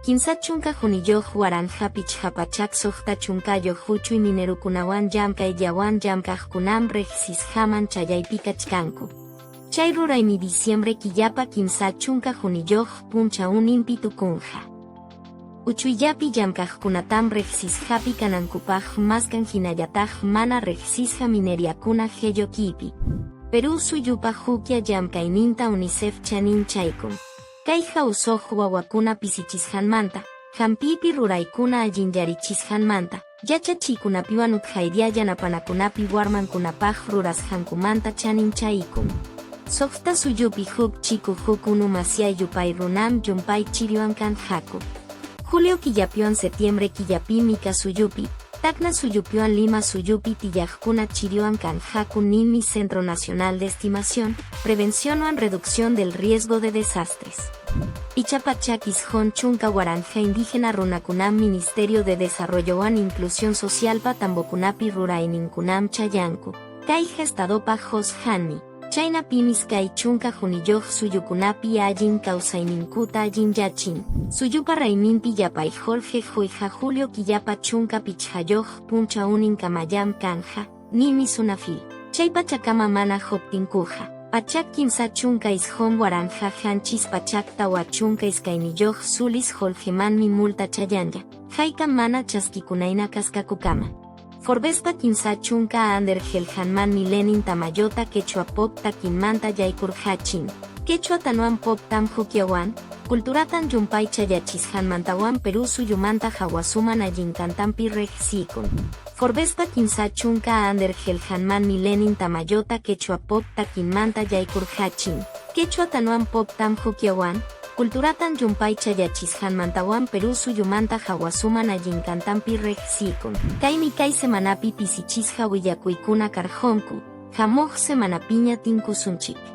Kimsa chunka juniyoq waranja pichhapachak soqta chunkayoq huchuy minerukunawan llamkay yawan llamkaqkunam reqsisqaman chayaypi kachkanku. Chay ruraymi diciembre killapa kimsa chunka juniyoq puncha uninpi tukunqa. Uchuyllapi llamkaqkunatam reqsisqapi kanankupaq maskan hinallataq mana reqsisqa mineriakuna qellokipi. Perú suyupa hukya llamkayninta UNICEF chanin chaykun. Kayqa usuq wawakuna pisichisqanmanta, hampipi ruraykuna allinyarichisqanmanta, yachachikunapiwan utqaydiya yanapanakunapi warmankunapaq rurasqankumanta chanin chaykun. Soqta suyupi huk chiku huk unu masyay yupay runam llumpay chiriwan kanqaku. Julio killapiwan septiembre killapimi suyupi, Tacna suyupiwan Lima suyupi tiyaqkuna chiriwan kanqaku ninmi Centro Nacional de Estimación, Prevención o Reducción del Riesgo de Desastres. Ichapachak isqun chunka waranja indígena runakunam Ministerio de Desarrollo wan Inclusión Social patambokunapi rurayninkunam chayanku. Kayqa estadopa hosqanmi. Chaynapimis kay chunka juniyoq suyukunapi allin kawsayninkuta allin yachin. Suyupa rayminpi yapay Jorge Jueja Julio killapa chunka pichhayoq puncha unin kamayam kanja, nimi sunafil. Chay pachakama mana hoptinkuja. Pachak kimsa chunka isqun waranja hanchis pachak tawa chunka iskayniyoq sulis Jorgemanmi multa chayanya. Hayka mana chaskikunayna kaskakukama. Forbespa kimsa chunka ander helhanman milenin tamayota quechua pop takinmanta yaykurhachin. Quechua tanuan pop tam hukyawan, kulturatan yumpay chayachishanmantawan Perú suyumanta hawasuman allinkantampi reqsikun. Forbespa kimsa chunka ander helhanman milenin tamayota quechua pop takinmanta yaykurhachin. Quechua tanuan pop tam hukyawan, kulturatan yumpay chayachishanmantawan Perú suyumanta hawasuman allinkantampi reqsikun. Kaymi kay semanapi pisichisqa willakuykuna karqonku, hamuq semanapiña tinkusunchik.